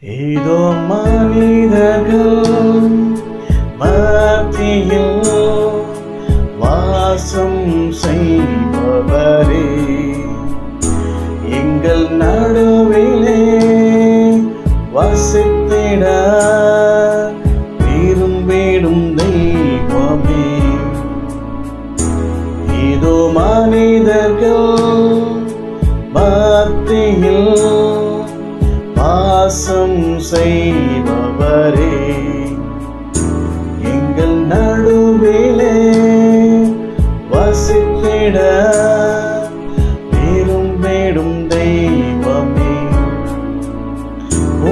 ஏதோ மனிதர்கள் மத்தியில் வாசம் செய்பவரே, எங்கள் நடுவிலே வசித்திட விரும்பிடும் தெய்வமே. ஏதோ மனிதர்கள் மத்தியில் வாசம் செய்பவரே, எங்கள் நடுவிலே வசித்திட விரும்பிடும் தெய்வமே.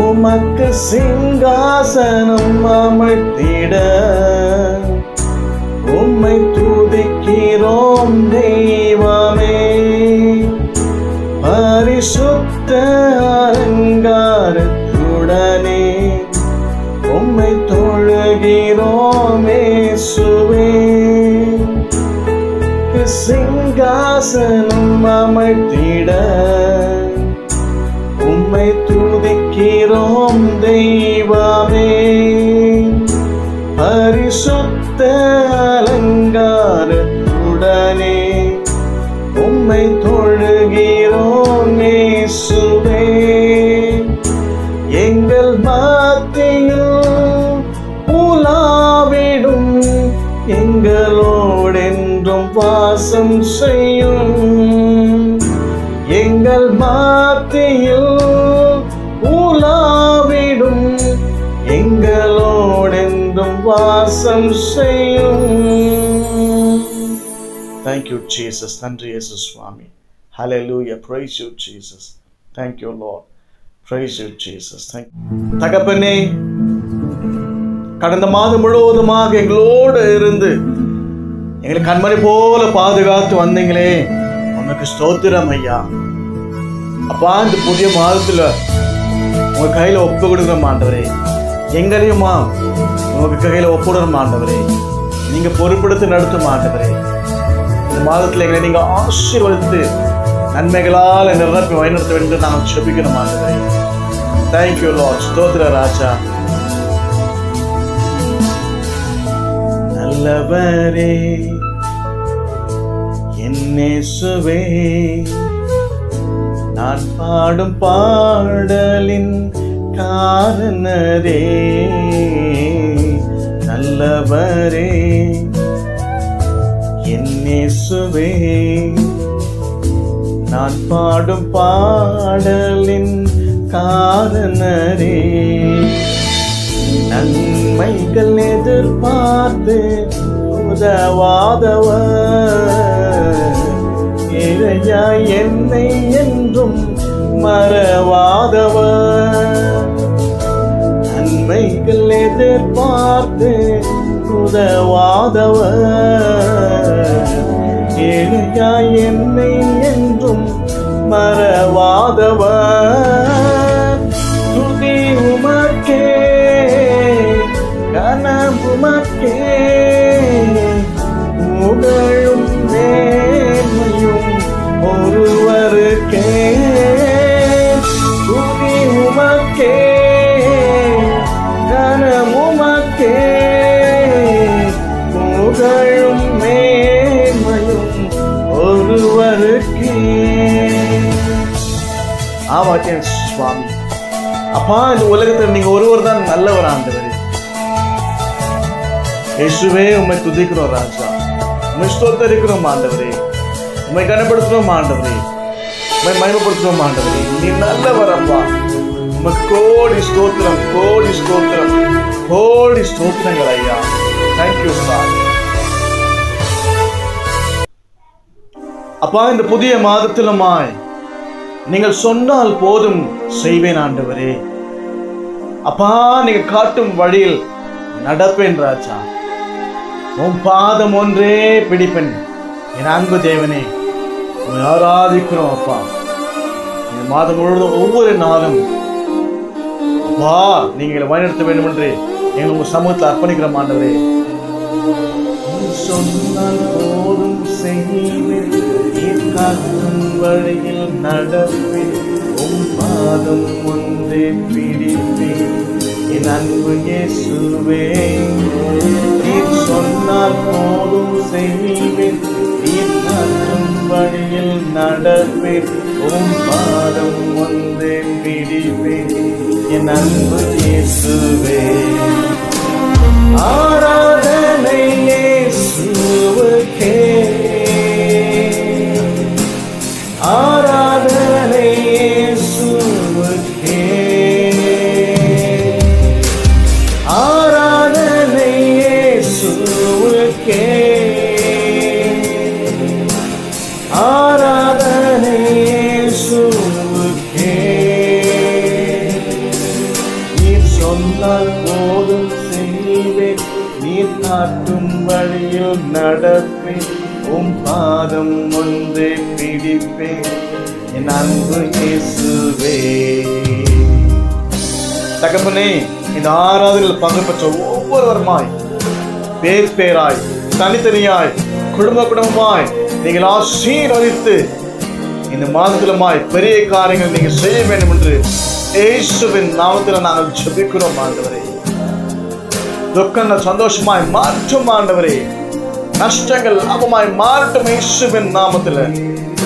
உமக்கு சிங்காசனம் அமைத்திட உம்மை துதிக்கிறோம் தெய்வமே. பரிசுத்த அலங்காரத்துடனே உம்மை தொழுகிறோம் இயேசுவே. சிங்காசனம் அமைத்திட உம்மை துதிக்கிறோம் தெய்வமே. பரிசுத்த அலங்காரத்துடனே உம்மை தொழுகிறோம் இயேசுவே. எங்கள் மத்தியில் உலாவிடும் எங்களோடென்றும் வாசம் செய்யும். எங்கள் மத்தியில் உலாவிடும் எங்களோடென்றும் வாசம் செய்யும். Thank you, Jesus. நன்றி இயேசு சுவாமி. Hallelujah. Praise you, Jesus. Thank you, Lord. Praise you, Jesus. Thank you. தகப்பனே, கடந்த மாதம் முழுவதுமாக எங்களோடு இருந்து எங்களை கண்மணி போல பாதுகாத்து வந்தீங்களே, உனக்கு ஸ்தோத்திரம் ஐயா. அப்பா, இந்த புதிய மாதத்துல உங்க கையில ஒப்பு கொடுக்குற ஆண்டவரே, எங்களையுமா உங்க கையில ஒப்புடுற ஆண்டவரே, நீங்க பொறுப்படுத்தி நடத்தும் ஆண்டவரே. இந்த மாதத்தில் எங்களை நீங்க ஆசீர்வதித்து நன்மைகளால் நிரப்பி வழிநடத்த வேண்டும் என்று நாங்கள் ஜெபிக்கிறோம் ஆண்டவரே. Thank you Lord. ஸ்தோத்திர ராஜா. நல்லவரே என் இயேசுவே, நான் பாடும் பாடலின் காரணரே. நல்லவரே என் இயேசுவே, நான் பாடும் பாடலின் காரணரே. நன்மைகள் எதிர்பார்த்து உதவாதவர், இறையா என்னை என்றும் மறவாதவர். நன்மைகள் எதிர்பார்த்து உதவாதவர், இறையா என்னை என்றும் மறவாதவர். துதி உமக்கே, கனம் உமக்கே, புகழும் நேர்மையும் ஒருவருக்கே. துதி உமக்கே, கனம் உமக்கே, புகழும் நேர்மையும் ஒருவருக்கே. ஆமாம் சுவாமி. அப்பா, இந்த உலகத்தில் நீங்க ஒருவர் தான் நல்லவர் ஆண்டவரே. இயேசுவே, உம்மை துதிக்கிறோம் ராஜா, உம்மை ஸ்தோத்திரிக்கிறோம் ஆண்டவரே, உம்மை கனப்படுத்துறோம் ஆண்டவரே, உம்மை மகிமைப்படுத்துறோம் ஆண்டவரே. நீ நல்லவர் அப்பா. உமக்கு கோடி ஸ்தோத்திரம், கோடி ஸ்தோத்திரம், கோடி ஸ்தோத்திரங்கள் ஐயா. Thank you father. அப்பா, இந்த புதிய மாதத்திலுமாய் நீங்கள் சொன்னால் போதும் செய்வேன் ஆண்டவரே. அப்பா, நீங்க காட்டும் வழியில் நடப்பேன் ராஜா. உன் பாதம் ஒன்றே பிடிப்பேன். என் அன்பு தேவனே, உன்னை ஆராதிக்கிறோம் அப்பா. இந்த மாதம் முழுவதும் ஒவ்வொரு நாளும் அப்பா நீங்கள் வழிநடத்த வேண்டும் என்று எங்கள் உங்க சமூகத்தில் அர்ப்பணிக்கிறோம் ஆண்டவரே. சொன்னால் போதும் செய்வேன், காட்டும் வழியில் நடப்பேன். உம் பாதம் ஒன்றே வந்து பிடிப்பேன் என் அன்பு இயேசுவே. நீர் சொன்னால் போதும் செய்வேன், நீர் காட்டும் வழியில் நடப்பேன், உம் பாதம் வந்து பிடிப்பேன் என் அன்பு இயேசுவே. ஆராதனை இயேசுவுக்கே, ஆராதனை இயேசுவுக்கே, ஆராதனை இயேசுவுக்கே, ஆராதனை இயேசுவுக்கே. நீர் சொன்னால் போதும் செய்வேன், நீர் காட்டும் வழியில் நடப்பேன், உம் பாதம் ஒன்றே பிடிப்பேன் என் அன்பு இயேசுவே. தகப்பனே, இந்த ஆராதனையில் பங்கு பெற்ற ஒவ்வொருவருமாய் பேர் பேராய் தனித்தனியாய் குடும்பமாய் நீங்கள் ஆசீர்வதித்து இந்த மாதத்திலுமாய் பெரிய காரியங்கள் நீங்கள் செய்ய வேண்டும் என்று இயேசுவின் நாமத்தில் நாங்கள் ஜெபிக்கிறோம் ஆண்டவரே. துக்கங்கள் சந்தோஷமாய் மாற்றும் ஆண்டவரே, நஷ்டங்கள் லாபமாய் மாறட்டும் இயேசுவின் நாமத்தில்,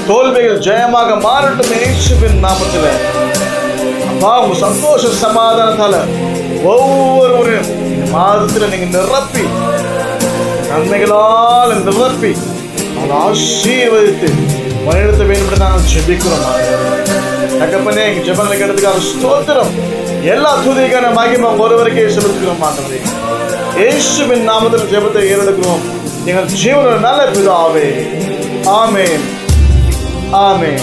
தோல்விகள் ஜெயமாக மாறட்டும் இயேசுவின் நாமத்தில். அப்பா, உங்க சந்தோஷ சமாதானத்தால ஒவ்வொருவரும் இந்த மாதத்தில் நீங்க நிரப்பி நன்மைகளால் நிரப்பி அவங்களை ஆசீர்வதித்து வழிநடத்த வேண்டும் என்று நாங்கள் ஜெபிக்கிறோம். தகப்பனே, எங்க ஜெபங்களை கேட்டதுக்காக ஸ்தோத்திரம். எல்லா துதிக்கான மகிமை ஒருவருக்கே செலுத்துகிறோம் ஆண்டவரே. இயேசுவின் நாமத்தில் ஜெபத்தை ஏறெடுக்கிறோம் எங்கள் ஜீவன நல்ல பிதாவே. ஆமென், ஆமென்.